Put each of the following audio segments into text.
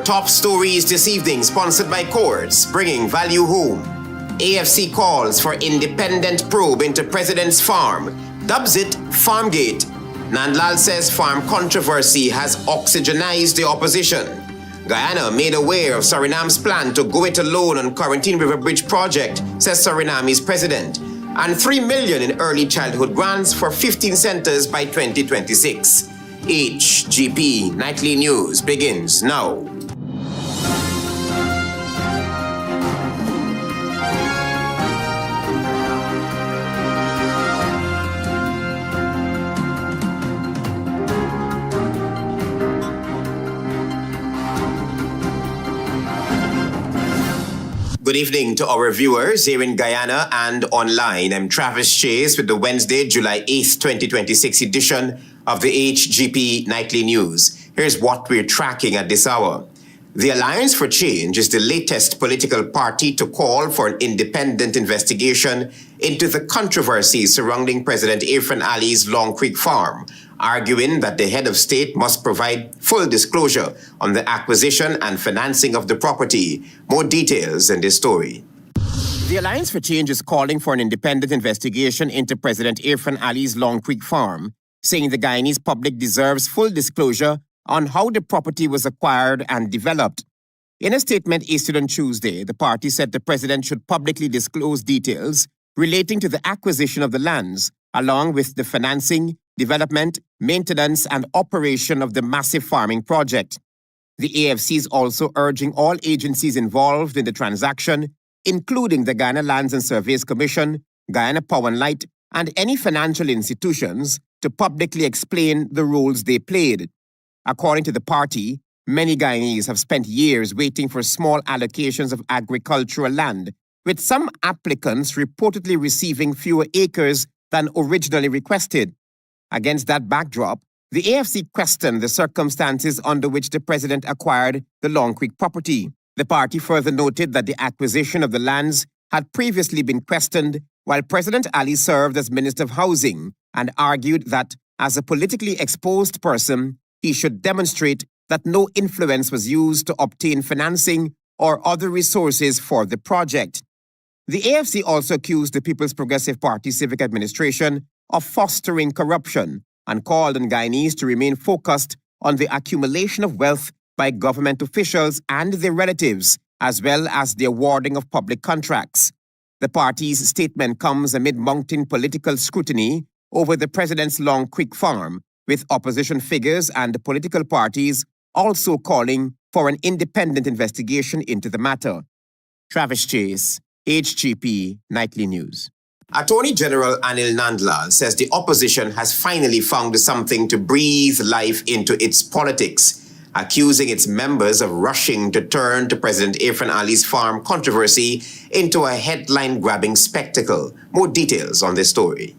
top stories this evening, sponsored by Courts, bringing value home. AFC calls for independent probe into president's farm, dubs it Farmgate. NANDLALL says farm controversy has oxygenized the opposition. Guyana made aware of Suriname's plan to go it alone on Corentyne River Bridge project, says Suriname's president. And $3 million in early childhood grants for 15 centers by 2026. HGP Nightly News begins now. Good evening to our viewers here in Guyana and online. I'm Travis Chase with the Wednesday, July 8th, 2026 edition of the HGP Nightly News. Here's what we're tracking at this hour. The Alliance for Change is the latest political party to call for an independent investigation into the controversy surrounding President Irfaan Ali's Long Creek farm, arguing that the head of state must provide full disclosure on the acquisition and financing of the property. More details in this story. The Alliance for Change is calling for an independent investigation into President Irfaan Ali's Long Creek farm, saying the Guyanese public deserves full disclosure on how the property was acquired and developed. In a statement issued on Tuesday, the party said the president should publicly disclose details relating to the acquisition of the lands, along with the financing, development, maintenance, and operation of the massive farming project. The AFC is also urging all agencies involved in the transaction, including the Guyana Lands and Surveys Commission, Guyana Power and Light, and any financial institutions, to publicly explain the roles they played. According to the party, many Guyanese have spent years waiting for small allocations of agricultural land, with some applicants reportedly receiving fewer acres than originally requested. Against that backdrop, the AFC questioned the circumstances under which the president acquired the Long Creek property. The party further noted that the acquisition of the lands had previously been questioned while President Ali served as Minister of Housing, and argued that, as a politically exposed person, he should demonstrate that no influence was used to obtain financing or other resources for the project. The AFC also accused the People's Progressive Party Civic Administration of fostering corruption and called on Guyanese to remain focused on the accumulation of wealth by government officials and their relatives, as well as the awarding of public contracts. The party's statement comes amid mounting political scrutiny over the president's Long Creek farm, with opposition figures and political parties also calling for an independent investigation into the matter. Travis Chase, HGP Nightly News. Attorney General Anil Nandlall says the opposition has finally found something to breathe life into its politics, accusing its members of rushing to turn to President Irfaan Ali's farm controversy into a headline-grabbing spectacle. More details on this story.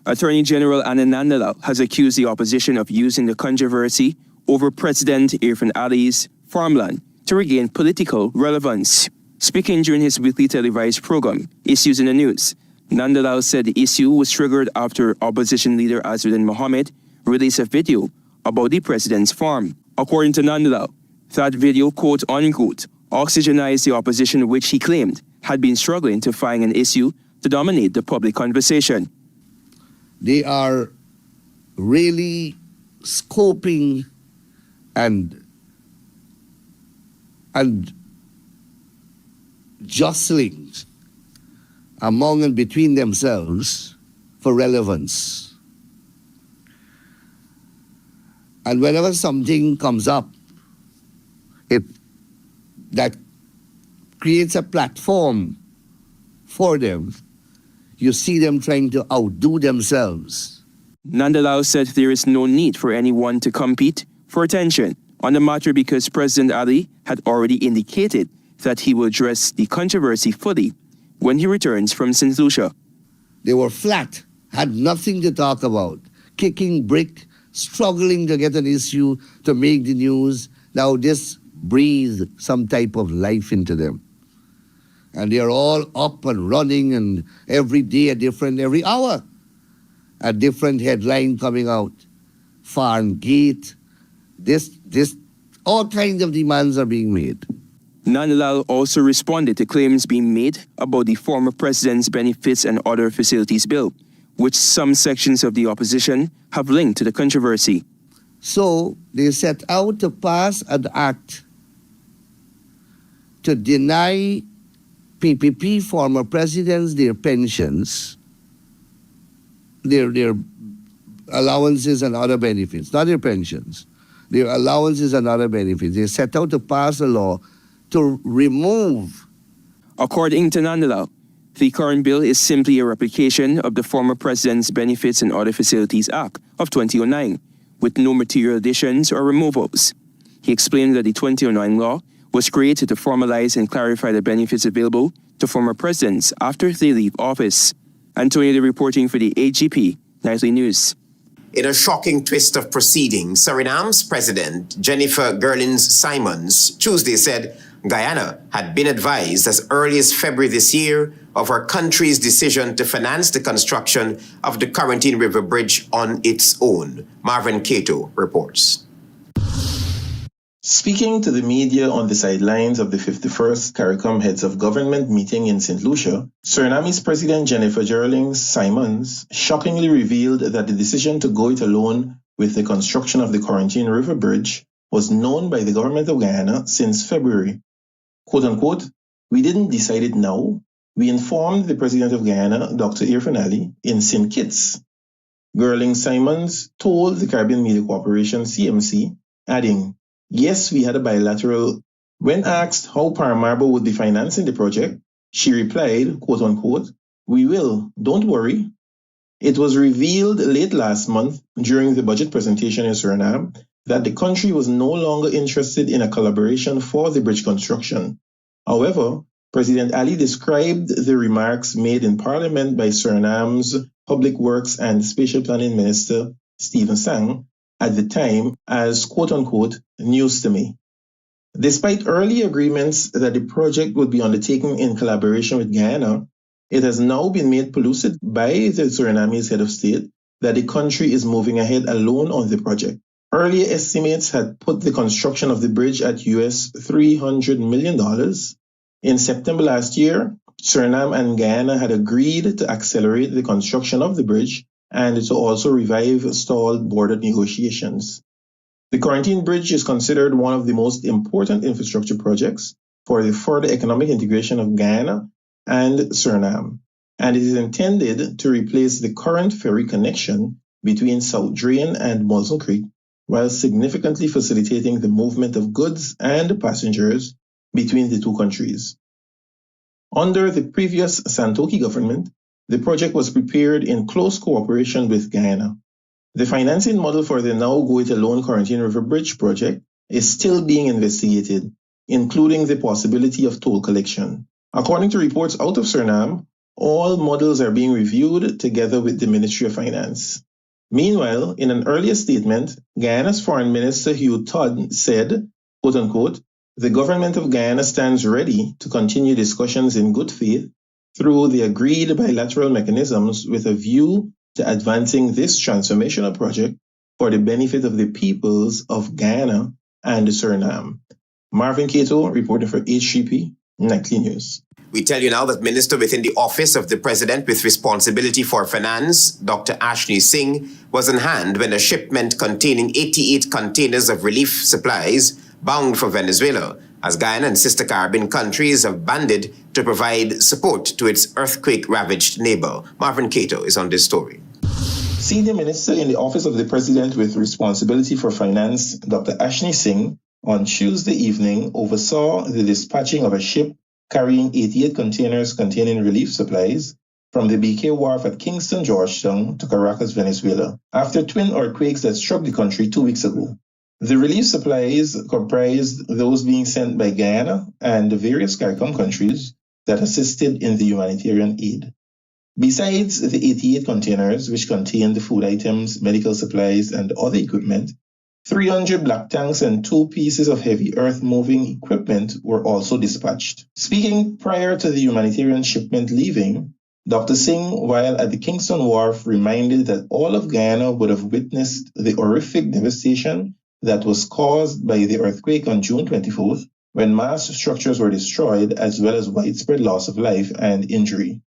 Attorney General Anil Nandlall has accused the opposition of using the controversy over President Irfaan Ali's farmland to regain political relevance. Speaking during his weekly televised program, Issues in the News, Nandlall said the issue was triggered after opposition leader Azruddin Mohammed released a video about the president's farm. According to Nandlall, that video, quote-unquote, oxygenized the opposition, which he claimed had been struggling to find an issue to dominate the public conversation. They are really scoping and jostling among and between themselves for relevance. And whenever something comes up, that creates a platform for them, you see them trying to outdo themselves. Nandlall said there is no need for anyone to compete for attention on the matter because President Ali had already indicated that he will address the controversy fully when he returns from St. Lucia. They were flat, had nothing to talk about, kicking brick, struggling to get an issue to make the news. Now this breathed some type of life into them. And they are all up and running, and every day every hour, a different headline coming out. Farmgate, this All kinds of demands are being made. NANDLALL also responded to claims being made about the former president's benefits and other facilities bill, which some sections of the opposition have linked to the controversy. So they set out to pass an act to deny PPP former presidents their pensions, their allowances and other benefits, not their pensions, their allowances and other benefits. They set out to pass a law to remove. According to NANDLALL, the current bill is simply a replication of the former president's Benefits and Other Facilities Act of 2009, with no material additions or removals. He explained that the 2009 law was created to formalize and clarify the benefits available to former presidents after they leave office. Antonio reporting for the HGP Nightly News. In a shocking twist of proceedings, Suriname's President Jennifer Gerlins-Simons Tuesday said Guyana had been advised as early as February this year of her country's decision to finance the construction of the Corentyne River Bridge on its own. Marvin Cato reports. Speaking to the media on the sidelines of the 51st Caricom Heads of Government meeting in St. Lucia, Suriname's President Jennifer Gerlins-Simons shockingly revealed that the decision to go it alone with the construction of the Corentyne River Bridge was known by the government of Guyana since February. Quote unquote, "We didn't decide it now. We informed the President of Guyana, Dr. Irfan in St. Kitts." Gerlins-Simons told the Caribbean Media Corporation, CMC, adding, "Yes, we had a bilateral." When asked how Paramaribo would be financing the project, she replied, quote unquote, "We will, don't worry." It was revealed late last month during the budget presentation in Suriname that the country was no longer interested in a collaboration for the bridge construction. However, President Ali described the remarks made in Parliament by Suriname's Public Works and Spatial Planning Minister, Stephen Sang, at the time as, quote unquote, "news to me." Despite early agreements that the project would be undertaken in collaboration with Guyana, it has now been made pellucid by the Surinamese head of state that the country is moving ahead alone on the project. Earlier estimates had put the construction of the bridge at US $300 million. In September last year, Suriname and Guyana had agreed to accelerate the construction of the bridge and to also revive stalled border negotiations. The Corentyne Bridge is considered one of the most important infrastructure projects for the further economic integration of Guyana and Suriname, and it is intended to replace the current ferry connection between South Drain and Muzzle Creek, while significantly facilitating the movement of goods and passengers between the two countries. Under the previous Santoki government, the project was prepared in close cooperation with Guyana. The financing model for the now go-it-alone Corentyne River Bridge project is still being investigated, including the possibility of toll collection. According to reports out of Suriname, all models are being reviewed together with the Ministry of Finance. Meanwhile, in an earlier statement, Guyana's Foreign Minister Hugh Todd said, quote unquote, "The government of Guyana stands ready to continue discussions in good faith through the agreed bilateral mechanisms with a view to advancing this transformational project for the benefit of the peoples of Guyana and Suriname." Marvin Cato, reporter for HGP Nightly News. We tell you now that Minister within the Office of the President with responsibility for finance, Dr. Ashley Singh, was on hand when a shipment containing 88 containers of relief supplies bound for Venezuela, as Guyana and sister Caribbean countries have banded to provide support to its earthquake-ravaged neighbor. Marvin Cato is on this story. Senior Minister in the Office of the President with responsibility for finance, Dr. Ashley Singh, on Tuesday evening oversaw the dispatching of a ship carrying 88 containers containing relief supplies from the BK Wharf at Kingston, Georgetown to Caracas, Venezuela, after twin earthquakes that struck the country 2 weeks ago. The relief supplies comprised those being sent by Guyana and the various Caricom countries that assisted in the humanitarian aid. Besides the 88 containers, which contained food items, medical supplies, and other equipment, 300 black tanks and 2 pieces of heavy earth-moving equipment were also dispatched. Speaking prior to the humanitarian shipment leaving, Dr. Singh, while at the Kingston Wharf, reminded that all of Guyana would have witnessed the horrific devastation that was caused by the earthquake on June 24th, when mass structures were destroyed as well as widespread loss of life and injury.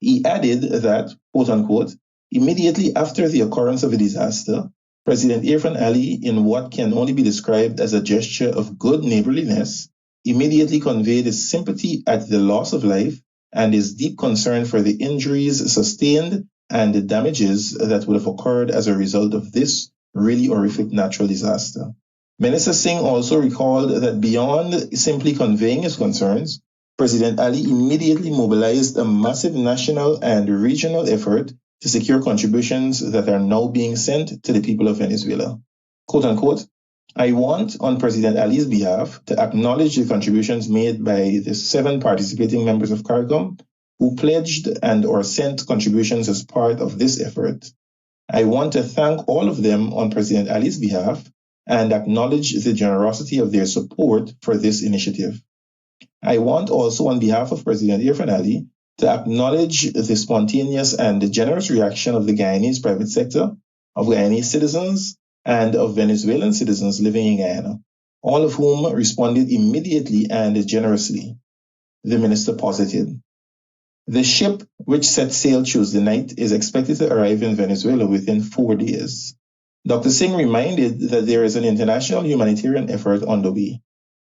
He added that, quote-unquote, immediately after the occurrence of the disaster, President Irfan Ali, in what can only be described as a gesture of good neighborliness, immediately conveyed his sympathy at the loss of life and his deep concern for the injuries sustained and the damages that would have occurred as a result of this really horrific natural disaster. Minister Singh also recalled that beyond simply conveying his concerns, President Ali immediately mobilized a massive national and regional effort to secure contributions that are now being sent to the people of Venezuela. Quote unquote, I want, on President Ali's behalf, to acknowledge the contributions made by the 7 participating members of Caricom who pledged and or sent contributions as part of this effort. I want to thank all of them on President Ali's behalf and acknowledge the generosity of their support for this initiative. I want also, on behalf of President Irfan Ali, to acknowledge the spontaneous and generous reaction of the Guyanese private sector, of Guyanese citizens, and of Venezuelan citizens living in Guyana, all of whom responded immediately and generously. The minister posited. The ship, which set sail Tuesday night, is expected to arrive in Venezuela within 4 days. Dr. Singh reminded that there is an international humanitarian effort underway.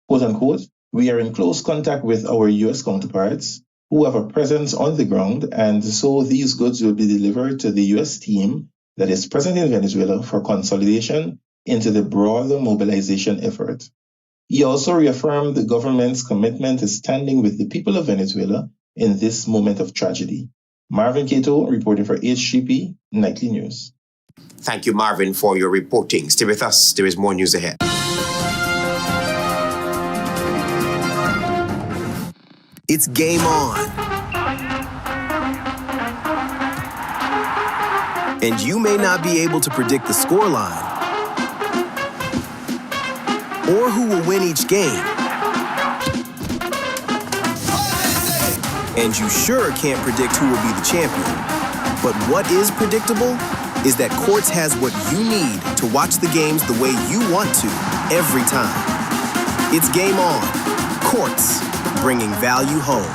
Quote unquote, we are in close contact with our U.S. counterparts who have a presence on the ground, and so these goods will be delivered to the U.S. team that is present in Venezuela for consolidation into the broader mobilization effort. He also reaffirmed the government's commitment to standing with the people of Venezuela in this moment of tragedy. Marvin Cato reporting for HGP Nightly News. Thank you, Marvin, for your reporting. Stay with us. There is more news ahead. It's game on. And you may not be able to predict the scoreline or who will win each game. And you sure can't predict who will be the champion. But what is predictable is that Quartz has what you need to watch the games the way you want to every time. It's game on. Quartz, bringing value home.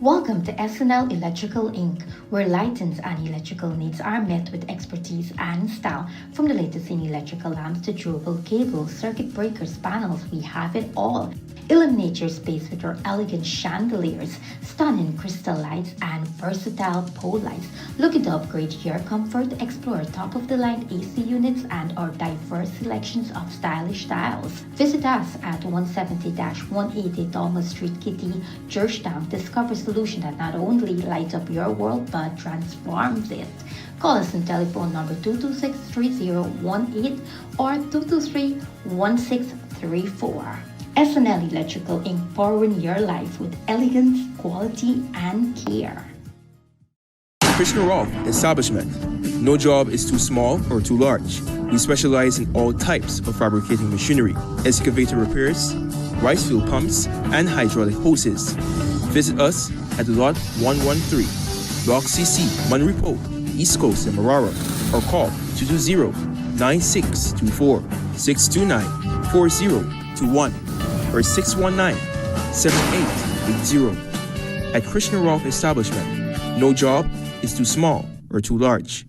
Welcome to SNL Electrical Inc., where lighting and electrical needs are met with expertise and style. From the latest in electrical lamps to durable cables, circuit breakers, panels, we have it all. Illuminate your space with our elegant chandeliers, stunning crystal lights, and versatile pole lights. Looking to upgrade your comfort? Explore top-of-the-line AC units and our diverse selections of stylish styles. Visit us at 170-180 Thomas Street, Kitty, Georgetown. Discover a solution that not only lights up your world but transforms it. Call us on telephone number 226-3018 or 223-1634. SNL Electrical Inc., powering your life with elegance, quality, and care. Krishna Rolf Establishment. No job is too small or too large. We specialize in all types of fabricating machinery, excavator repairs, rice field pumps, and hydraulic hoses. Visit us at Lot 113, Block CC, Monrepo, East Coast in Marara, or call 220-9624-629-4021 or 619-7880. At Krishna Rolf Establishment, no job is too small or too large.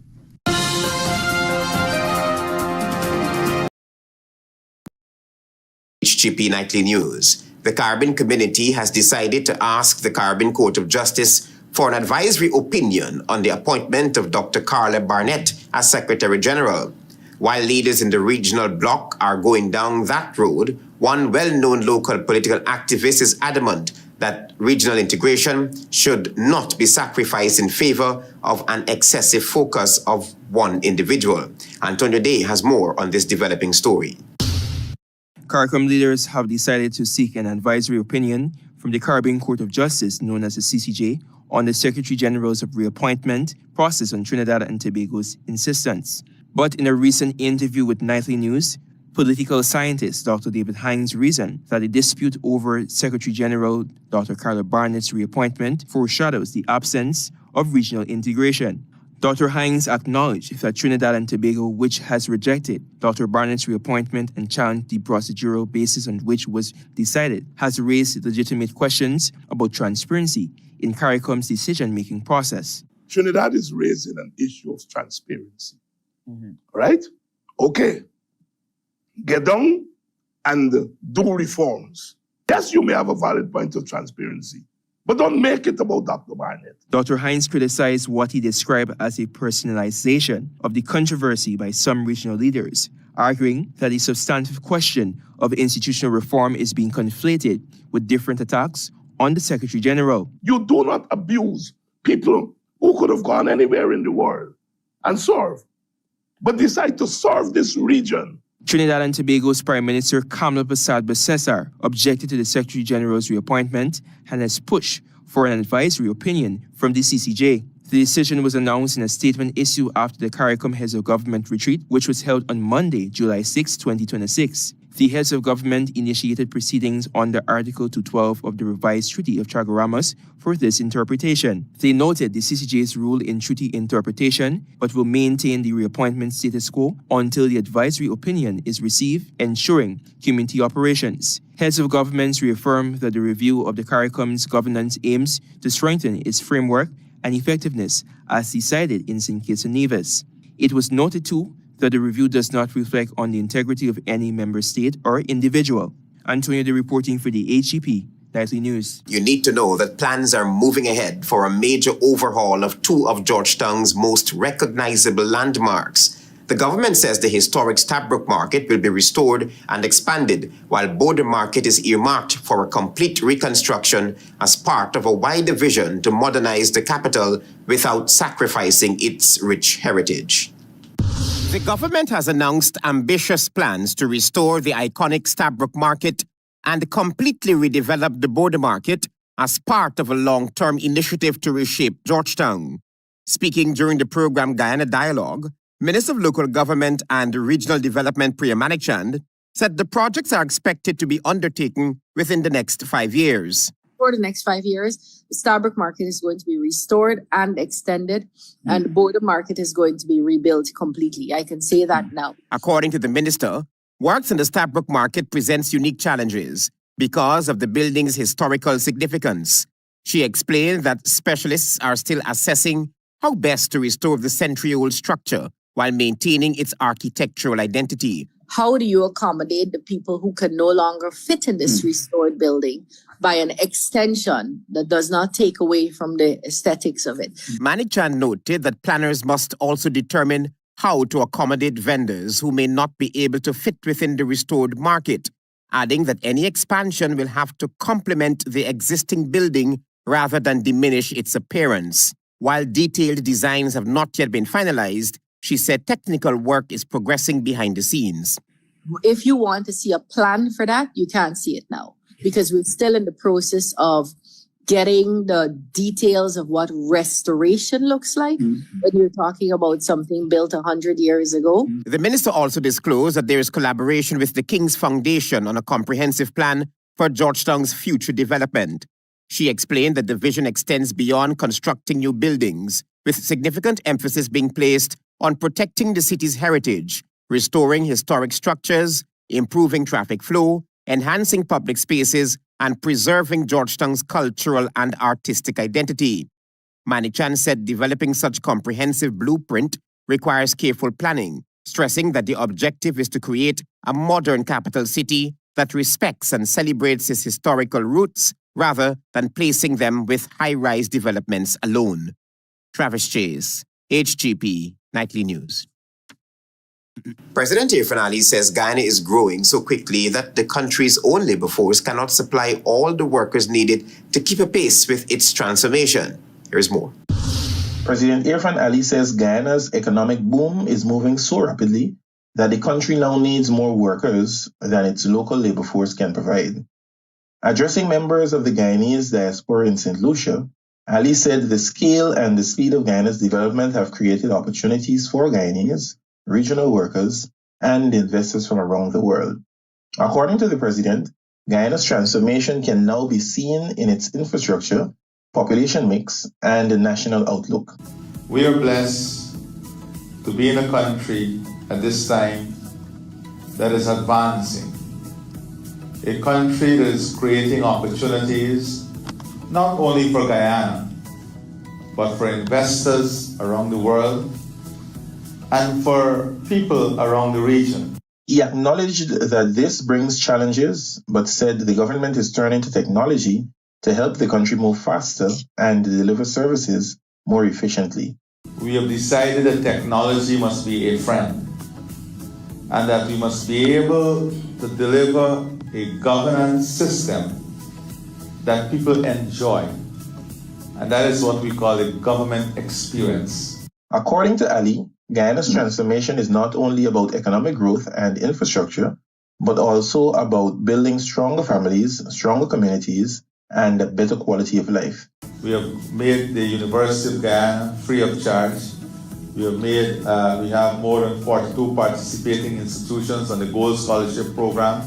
HGP Nightly News. The Caribbean community has decided to ask the Caribbean Court of Justice for an advisory opinion on the appointment of Dr. Carla Barnett as Secretary General. While leaders in the regional bloc are going down that road, one well-known local political activist is adamant that regional integration should not be sacrificed in favor of an excessive focus of one individual. Antonio Day has more on this developing story. Caricom leaders have decided to seek an advisory opinion from the Caribbean Court of Justice, known as the CCJ, on the Secretary General's reappointment process on Trinidad and Tobago's insistence. But in a recent interview with Nightly News, political scientist Dr. David Hines reasoned that the dispute over Secretary General Dr. Carla Barnett's reappointment foreshadows the absence of regional integration. Dr. Hines acknowledged that Trinidad and Tobago, which has rejected Dr. Barnett's reappointment and challenged the procedural basis on which was decided, has raised legitimate questions about transparency in Caricom's decision-making process. Trinidad is raising an issue of transparency. Right? Okay. Get down and do reforms. Yes, you may have a valid point of transparency, but don't make it about Dr. Barnett. Dr. Hines criticized what he described as a personalization of the controversy by some regional leaders, arguing that the substantive question of institutional reform is being conflated with different attacks on the Secretary General. You do not abuse people who could have gone anywhere in the world and serve, but decide to serve this region. Trinidad and Tobago's Prime Minister Kamla Persad-Bessessar objected to the Secretary General's reappointment and has pushed for an advisory opinion from the CCJ. The decision was announced in a statement issued after the Caricom Heads of Government retreat, which was held on Monday, July 6, 2026. The heads of government initiated proceedings under Article 212 of the revised Treaty of Chaguaramas for this interpretation. They noted the CCJ's rule in treaty interpretation, but will maintain the reappointment status quo until the advisory opinion is received, ensuring community operations. Heads of governments reaffirmed that the review of the Caricom's governance aims to strengthen its framework and effectiveness as decided in St. Kitts and Nevis. It was noted too that the review does not reflect on the integrity of any member state or individual. Antonio De reporting for the HGP Nightly News. You need to know that plans are moving ahead for a major overhaul of two of Georgetown's most recognizable landmarks. The government says the historic Stabroek Market will be restored and expanded, while Border Market is earmarked for a complete reconstruction as part of a wider vision to modernize the capital without sacrificing its rich heritage. The government has announced ambitious plans to restore the iconic Stabroek Market and completely redevelop the Border Market as part of a long-term initiative to reshape Georgetown. Speaking during the program Guyana Dialogue, Minister of Local Government and Regional Development Priya Manikchand said the projects are expected to be undertaken within the next 5 years. For the next 5 years, the Stabroek Market is going to be restored and extended, and the Border Market is going to be rebuilt completely. I can say that now. According to the minister, works in the Stabroek Market presents unique challenges because of the building's historical significance. She explained that specialists are still assessing how best to restore the century-old structure while maintaining its architectural identity. How do you accommodate the people who can no longer fit in this restored building by an extension that does not take away from the aesthetics of it? Manikchand noted that planners must also determine how to accommodate vendors who may not be able to fit within the restored market, adding that any expansion will have to complement the existing building rather than diminish its appearance. While detailed designs have not yet been finalized, she said technical work is progressing behind the scenes. If you want to see a plan for that, you can't see it now because we're still in the process of getting the details of what restoration looks like when you're talking about something built 100 years ago. The minister also disclosed that there is collaboration with the King's Foundation on a comprehensive plan for Georgetown's future development. She explained that the vision extends beyond constructing new buildings, with significant emphasis being placed on protecting the city's heritage, restoring historic structures, improving traffic flow, enhancing public spaces, and preserving Georgetown's cultural and artistic identity. Manikchand said developing such comprehensive blueprint requires careful planning, stressing that the objective is to create a modern capital city that respects and celebrates its historical roots rather than placing them with high-rise developments alone. Travis Chase, HGP Nightly News. President Irfaan Ali says Guyana is growing so quickly that the country's own labor force cannot supply all the workers needed to keep pace with its transformation. Here's more. President Irfaan Ali says Guyana's economic boom is moving so rapidly that the country now needs more workers than its local labor force can provide. Addressing members of the Guyanese diaspora in St. Lucia, Ali said the scale and the speed of Guyana's development have created opportunities for Guyanese, regional workers, and investors from around the world. According to the president, Guyana's transformation can now be seen in its infrastructure, population mix, and the national outlook. We are blessed to be in a country at this time that is advancing. A country that is creating opportunities not only for Guyana, but for investors around the world and for people around the region. He acknowledged that this brings challenges, but said the government is turning to technology to help the country move faster and deliver services more efficiently. We have decided that technology must be a friend and that we must be able to deliver a governance system that people enjoy. And that is what we call a government experience. According to Ali, Guyana's transformation is not only about economic growth and infrastructure, but also about building stronger families, stronger communities, and a better quality of life. We have made the University of Guyana free of charge. We have more than 42 participating institutions on the Gold Scholarship Program.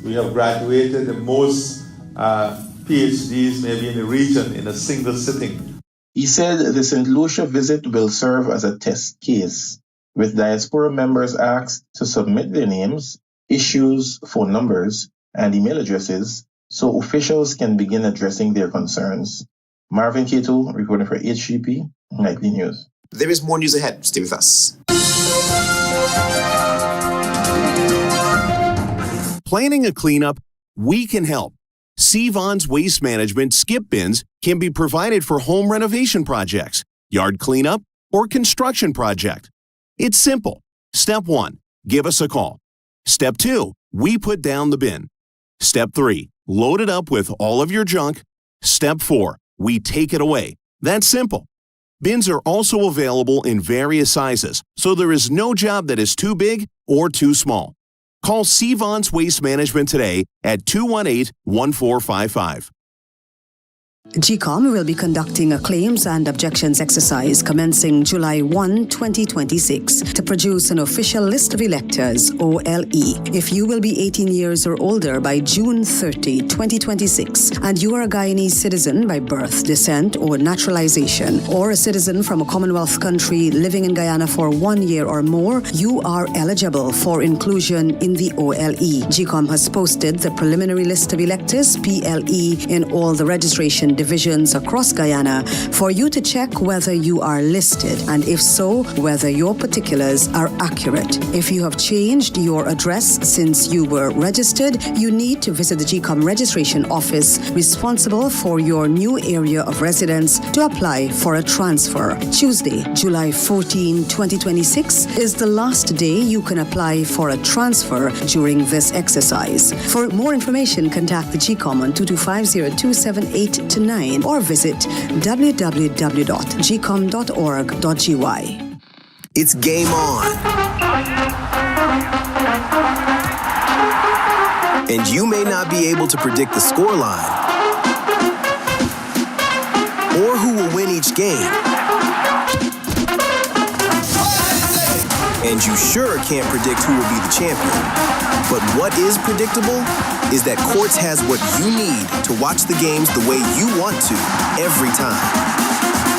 We have graduated the most PhDs maybe in the region in a single sitting. He said the St. Lucia visit will serve as a test case, with Diaspora members asked to submit their names, issues, phone numbers, and email addresses so officials can begin addressing their concerns. Marvin Cato, reporting for HGP Nightly News. There is more news ahead. Stay with us. Planning a cleanup? We can help. Sevon's Waste Management skip bins can be provided for home renovation projects, yard cleanup, or construction project. It's simple. Step 1, give us a call. Step 2, we put down the bin. Step 3, load it up with all of your junk. Step 4, we take it away. That's simple. Bins are also available in various sizes, so there is no job that is too big or too small. Call Sevon's Waste Management today at 218-1455. GCOM will be conducting a claims and objections exercise commencing July 1, 2026 to produce an official list of electors, OLE. If you will be 18 years or older by June 30, 2026, and you are a Guyanese citizen by birth, descent, or naturalization, or a citizen from a Commonwealth country living in Guyana for 1 year or more, you are eligible for inclusion in the OLE. GCOM has posted the preliminary list of electors, PLE, in all the registration divisions across Guyana for you to check whether you are listed, and if so, whether your particulars are accurate. If you have changed your address since you were registered, you need to visit the GCOM registration office responsible for your new area of residence to apply for a transfer. Tuesday, July 14, 2026 is the last day you can apply for a transfer during this exercise. For more information, contact the GCOM on 225-0278-9 or visit www.gcom.org.gy. It's game on. And you may not be able to predict the scoreline or who will win each game. And you sure can't predict who will be the champion. But what is predictable is that Quartz has what you need to watch the games the way you want to every time.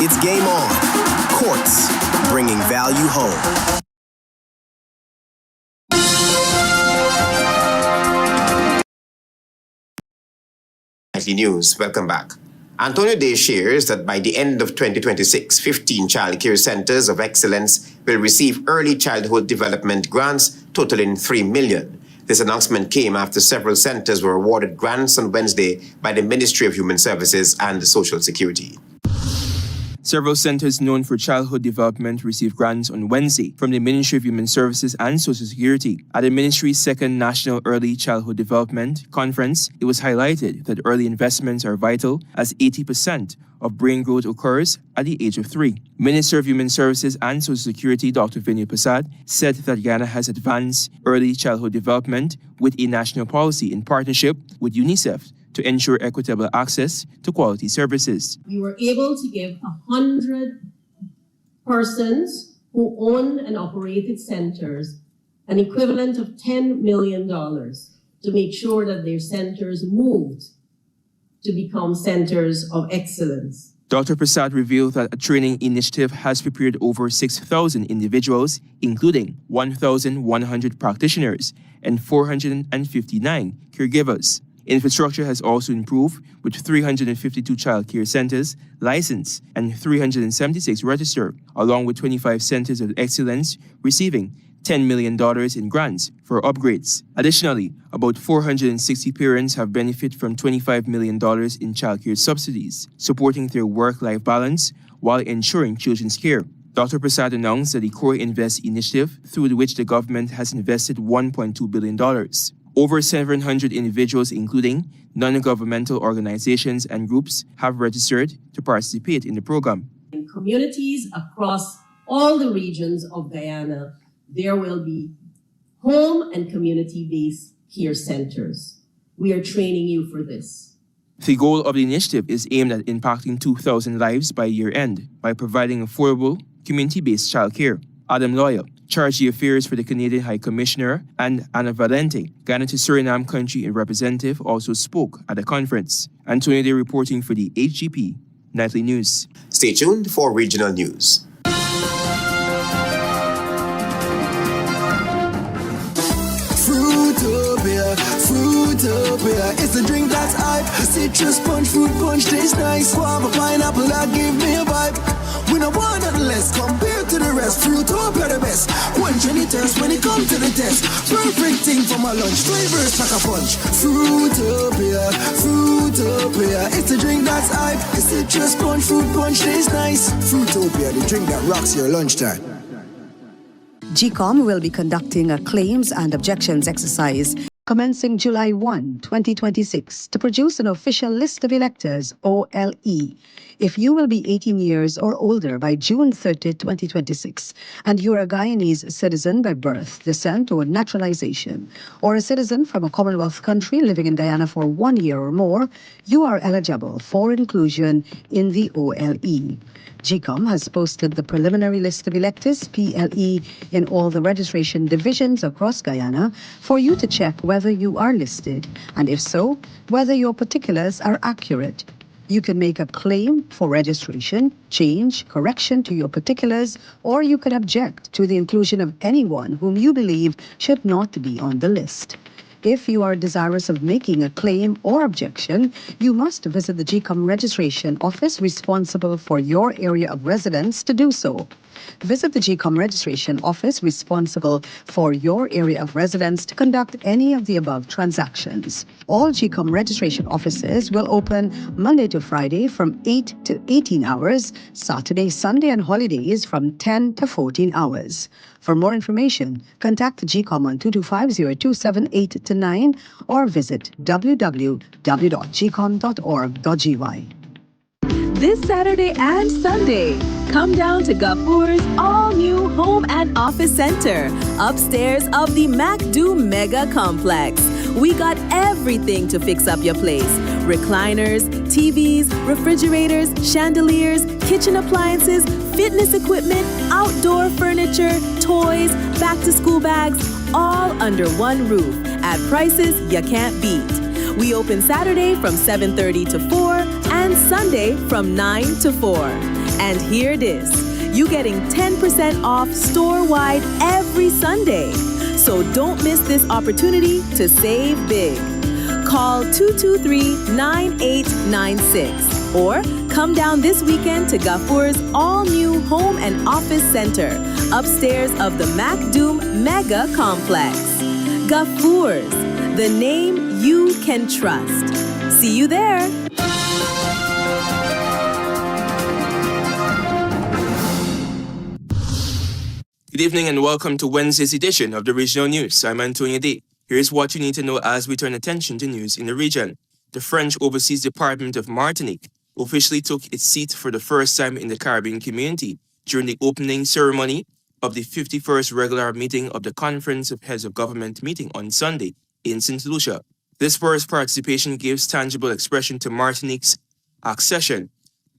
It's game on. Quartz, bringing value home. Nightly News, welcome back. Antonio Day shares that by the end of 2026, 15 child care centers of excellence will receive early childhood development grants totaling $3 million. This announcement came after several centers were awarded grants on Wednesday by the Ministry of Human Services and Social Security. Several centers known for childhood development received grants on Wednesday from the Ministry of Human Services and Social Security. At the ministry's second National Early Childhood Development Conference, it was highlighted that early investments are vital as 80% of brain growth occurs at the age of 3. Minister of Human Services and Social Security Dr. Vinay Prasad said that Guyana has advanced early childhood development with a national policy in partnership with UNICEF to ensure equitable access to quality services. We were able to give 100 persons who own and operated centers an equivalent of $10 million to make sure that their centers moved to become centers of excellence. Dr. Prasad revealed that a training initiative has prepared over 6,000 individuals, including 1,100 practitioners and 459 caregivers. Infrastructure has also improved, with 352 child care centers licensed and 376 registered, along with 25 centers of excellence receiving $10 million in grants for upgrades. Additionally, about 460 parents have benefited from $25 million in childcare subsidies, supporting their work-life balance while ensuring children's care. Dr. Prasad announced that the Core Invest initiative, through which the government has invested $1.2 billion. Over 700 individuals, including non-governmental organizations and groups, have registered to participate in the program. In communities across all the regions of Guyana, there will be home and community-based care centers. We are training you for this. The goal of the initiative is aimed at impacting 2,000 lives by year-end by providing affordable, community-based childcare. Adam Loyal, charged the affairs for the Canadian High Commissioner, and Anna Valente, Ghana to Suriname country representative, also spoke at the conference. Antonio Day reporting for the HGP Nightly News. Stay tuned for regional news. Fruitopia, it's a drink that's hype. Citrus punch, fruit punch tastes nice. Guava, pineapple, that give me a vibe. We no want nothing less compared to the rest. Fruitopia the best. Quenching the thirst when it comes to the test. Perfect thing for my lunch. Flavors like a punch. Fruitopia, Fruitopia, it's a drink that's hype. Citrus punch, fruit punch tastes nice. Fruitopia, the drink that rocks your lunchtime. GCOM will be conducting a claims and objections exercise commencing July 1, 2026, to produce an official list of electors, OLE. If you will be 18 years or older by June 30, 2026, and you are a Guyanese citizen by birth, descent, or naturalization, or a citizen from a Commonwealth country living in Guyana for 1 year or more, you are eligible for inclusion in the OLE. GCOM has posted the preliminary list of electors, PLE, in all the registration divisions across Guyana for you to check whether you are listed, and if so, whether your particulars are accurate. You can make a claim for registration, change, correction to your particulars, or you can object to the inclusion of anyone whom you believe should not be on the list. If you are desirous of making a claim or objection, you must visit the GCOM registration office responsible for your area of residence to do so. Visit the GCOM registration office responsible for your area of residence to conduct any of the above transactions. All GCOM registration offices will open Monday to Friday from 8 to 18 hours, Saturday, Sunday, and holidays from 10 to 14 hours. For more information, contact GCOM on 225-0278-9 or visit www.gcom.org.gy. This Saturday and Sunday, come down to Gafour's all-new Home and Office Center, upstairs of the MacDo Mega Complex. We got everything to fix up your place. Recliners, TVs, refrigerators, chandeliers, kitchen appliances, fitness equipment, outdoor furniture, toys, back-to-school bags, all under one roof at prices you can't beat. We open Saturday from 7:30 to 4 and Sunday from 9 to 4. And here it is. You getting 10% off store-wide every Sunday. So don't miss this opportunity to save big. Call 223-9896 or come down this weekend to Gafour's all-new Home and Office Center, upstairs of the MacDo Mega Complex. Gafour's, the name you can trust. See you there. Good evening and welcome to Wednesday's edition of the Regional News. I'm Antonio Day. Here's what you need to know as we turn attention to news in the region. The French Overseas Department of Martinique officially took its seat for the first time in the Caribbean community during the opening ceremony of the 51st regular meeting of the Conference of Heads of Government meeting on Sunday in St. Lucia. This first participation gives tangible expression to Martinique's accession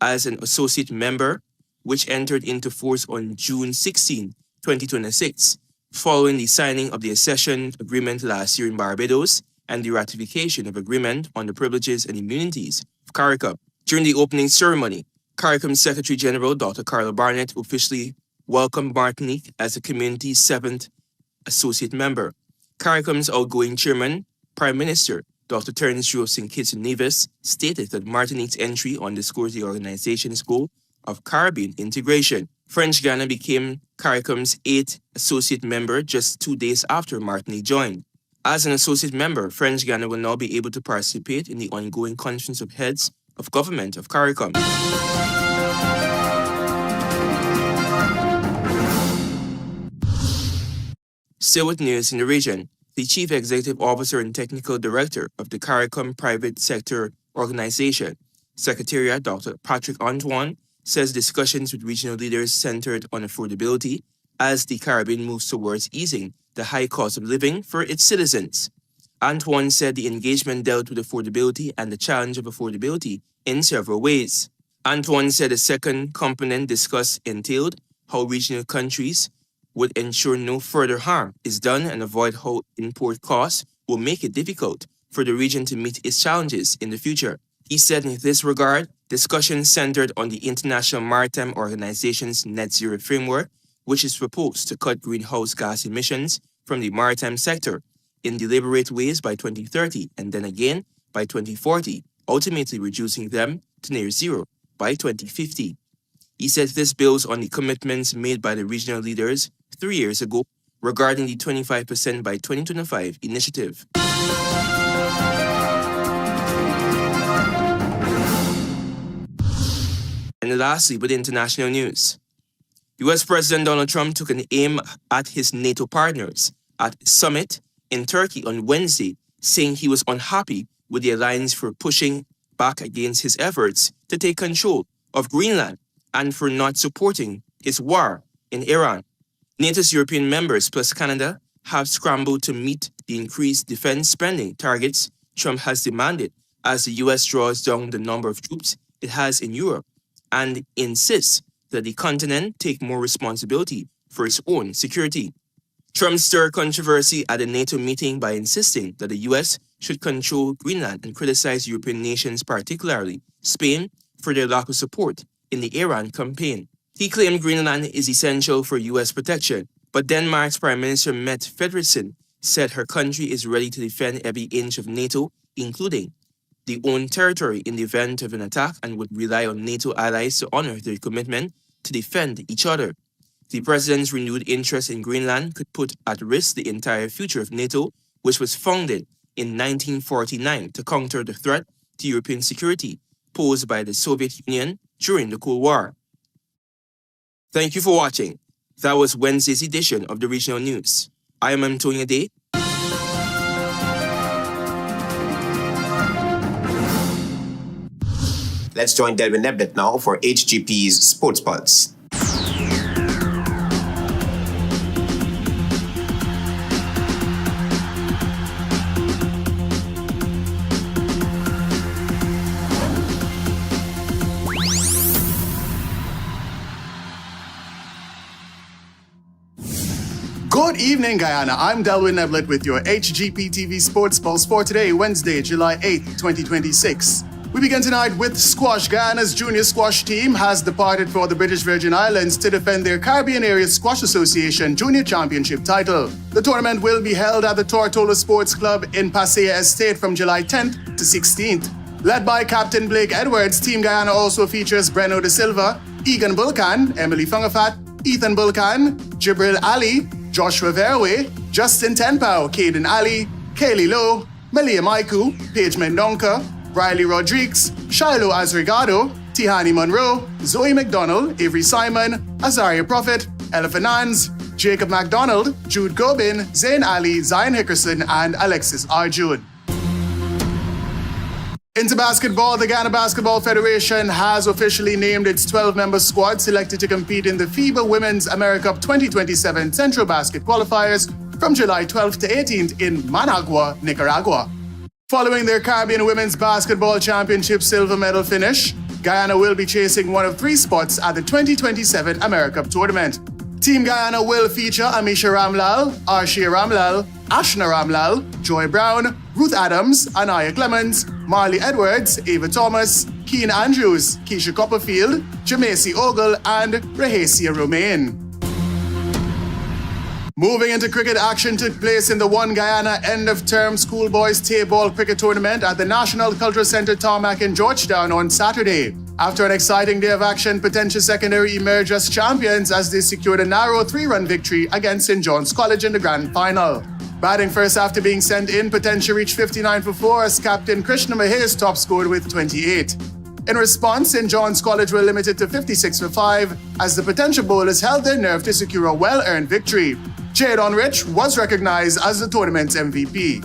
as an associate member, which entered into force on June 16, 2026, following the signing of the accession agreement last year in Barbados and the ratification of agreement on the privileges and immunities of Caricom. During the opening ceremony, Caricom Secretary General Dr. Carla Barnett officially welcomed Martinique as the community's 7th associate member. Caricom's outgoing chairman, Prime Minister Dr. Terence Joe St. Kitts Nevis, stated that Martinique's entry underscores the organization's goal of Caribbean integration. French Guiana became Caricom's 8th associate member just 2 days after Martinique joined. As an associate member, French Guiana will now be able to participate in the ongoing Conference of Heads of Government of Caricom. Still with news in the region, the Chief Executive Officer and Technical Director of the Caricom Private Sector Organization, Secretariat Dr. Patrick Antoine, says discussions with regional leaders centered on affordability as the Caribbean moves towards easing the high cost of living for its citizens. Antoine said the engagement dealt with affordability and the challenge of affordability in several ways. Antoine said the second component discussed entailed how regional countries would ensure no further harm is done and avoid how import costs will make it difficult for the region to meet its challenges in the future. He said in this regard, discussions centered on the International Maritime Organization's Net Zero Framework, which is proposed to cut greenhouse gas emissions from the maritime sector in deliberate ways by 2030 and then again by 2040, ultimately reducing them to near zero by 2050. He said this builds on the commitments made by the regional leaders 3 years ago regarding the 25% by 2025 initiative. And lastly, with international news, U.S. President Donald Trump took an aim at his NATO partners at a summit in Turkey on Wednesday, saying he was unhappy with the alliance for pushing back against his efforts to take control of Greenland and for not supporting his war in Iran. NATO's European members plus Canada have scrambled to meet the increased defense spending targets Trump has demanded as the U.S. draws down the number of troops it has in Europe and insists that the continent take more responsibility for its own security. Trump stirred controversy at a NATO meeting by insisting that the U.S. should control Greenland and criticize European nations, particularly Spain, for their lack of support in the Iran campaign. He claimed Greenland is essential for U.S. protection, but Denmark's Prime Minister Mette Frederiksen said her country is ready to defend every inch of NATO, including their own territory in the event of an attack, and would rely on NATO allies to honor their commitment to defend each other. The president's renewed interest in Greenland could put at risk the entire future of NATO, which was founded in 1949 to counter the threat to European security posed by the Soviet Union during the Cold War. Thank you for watching. That was Wednesday's edition of the Regional News. I am Antonio Day. Let's join Delvin Neblet now for HGP's Sports Pulse. Good evening, Guyana. I'm Delwyn Neblet with your HGP TV Sports Pulse for today, Wednesday, July 8th, 2026. We begin tonight with squash. Guyana's junior squash team has departed for the British Virgin Islands to defend their Caribbean Area Squash Association Junior Championship title. The tournament will be held at the Tortola Sports Club in Pasea Estate from July 10th to 16th. Led by Captain Blake Edwards, Team Guyana also features Breno De Silva, Egan Bulkan, Emily Fungafat, Ethan Bulkan, Jibril Ali, Joshua Verway, Justin Tenpau, Caden Ali, Kaylee Lowe, Malia Maiku, Paige Mendonca, Riley Rodriguez, Shiloh Azrigado, Tihani Monroe, Zoe McDonald, Avery Simon, Azaria Prophet, Ella Fernandes, Jacob MacDonald, Jude Gobin, Zayn Ali, Zion Hickerson, and Alexis Arjun. Into basketball, the Ghana Basketball Federation has officially named its 12-member squad selected to compete in the FIBA Women's AmeriCup 2027 Central Basket Qualifiers from July 12th to 18th in Managua, Nicaragua. Following their Caribbean Women's Basketball Championship silver medal finish, Guyana will be chasing one of 3 spots at the 2027 AmeriCup tournament. Team Guyana will feature Amisha Ramlal, Arshia Ramlal, Ashna Ramlal, Joy Brown, Ruth Adams, Anaya Clemens, Marley Edwards, Ava Thomas, Keen Andrews, Keisha Copperfield, Jamaica Ogle, and Rahasia Romain. Moving into cricket, action took place in the One Guyana end-of-term schoolboys T-ball cricket tournament at the National Cultural Centre Tarmac in Georgetown on Saturday. After an exciting day of action, Potentia Secondary emerged as champions as they secured a narrow 3-run victory against St. John's College in the grand final. Batting first after being sent in, Potentia reached 59 for 4 as captain Krishna Mahesh top scored with 28. In response, St. John's College were limited to 56 for 5 as the Potentia bowlers held their nerve to secure a well-earned victory. Jadon Rich was recognized as the tournament's MVP.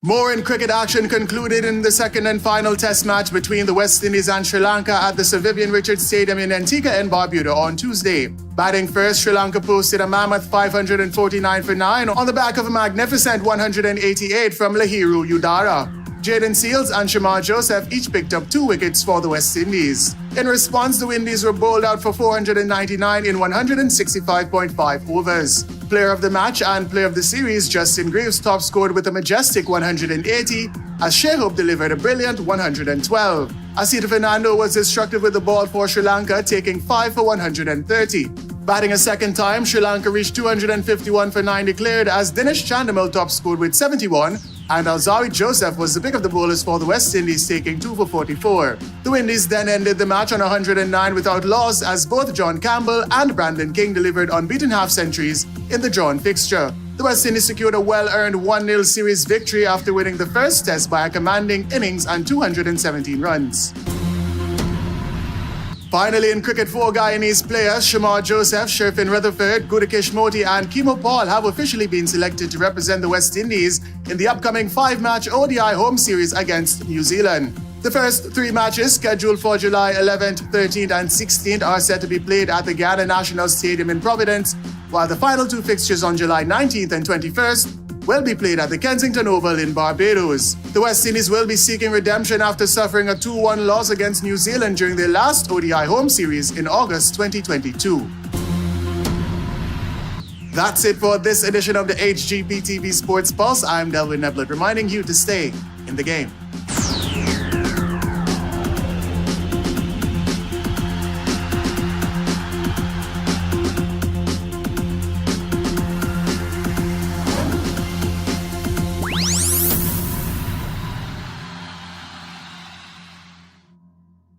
More in cricket action concluded in the second and final test match between the West Indies and Sri Lanka at the Sir Vivian Richards Stadium in Antigua and Barbuda on Tuesday. Batting first, Sri Lanka posted a mammoth 549 for 9 on the back of a magnificent 188 from Lahiru Udara. Jaden Seals and Shamar Joseph each picked up 2 wickets for the West Indies. In response, the Windies were bowled out for 499 in 165.5 overs. Player of the match and player of the series, Justin Greaves top scored with a majestic 180, as Shehub delivered a brilliant 112. Asita Fernando was destructive with the ball for Sri Lanka, taking 5 for 130. Batting a second time, Sri Lanka reached 251 for 9 declared as Dinesh Chandimal top scored with 71, and Alzawi Joseph was the pick of the bowlers for the West Indies, taking 2 for 44. The Windies then ended the match on 109 without loss as both John Campbell and Brandon King delivered unbeaten half-centuries in the drawn fixture. The West Indies secured a well-earned 1-0 series victory after winning the first test by a commanding innings and 217 runs. Finally, in cricket, 4 Guyanese players, Shamar Joseph, Sherfin Rutherford, Gudakesh Moti, and Kimo Paul have officially been selected to represent the West Indies in the upcoming 5-match ODI home series against New Zealand. The first 3 matches, scheduled for July 11th, 13th, and 16th, are set to be played at the Guyana National Stadium in Providence, while the final 2 fixtures on July 19th and 21st will be played at the Kensington Oval in Barbados. The West Indies will be seeking redemption after suffering a 2-1 loss against New Zealand during their last ODI home series in August 2022. That's it for this edition of the HGP TV Sports Pulse. I'm Delwyn Neblett, reminding you to stay in the game.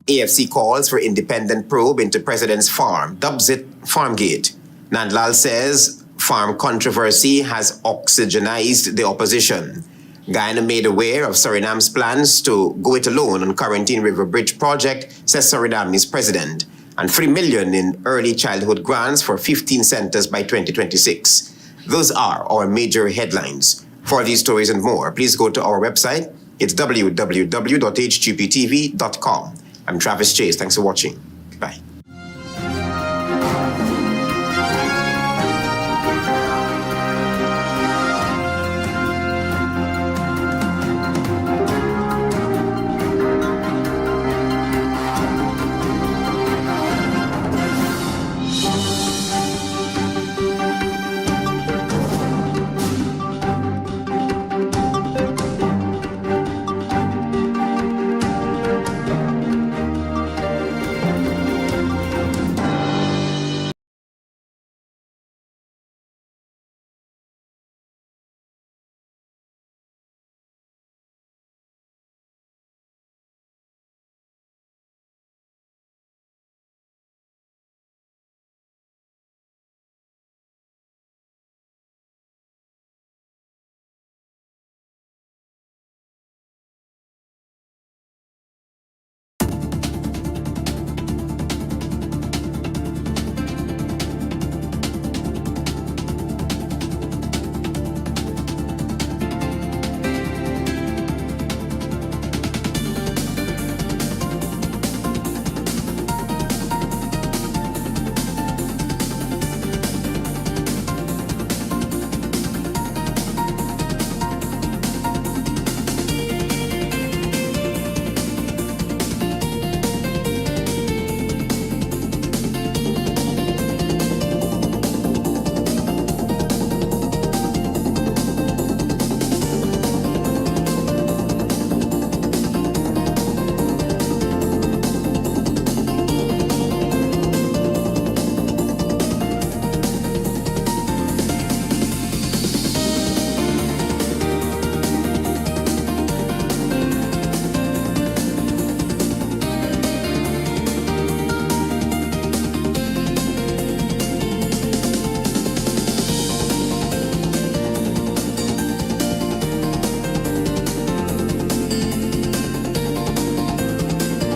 AFC calls for independent probe into president's farm, dubs it Farmgate. NANDLALL says farm controversy has oxygenized the opposition. Guyana made aware of Suriname's plans to go it alone on Quarantine River Bridge project, says Suriname's president, and $3 million in early childhood grants for 15 centers by 2026. Those are our major headlines. For these stories and more, please go to our website. It's www.hgptv.com. I'm Travis Chase. Thanks for watching. Bye.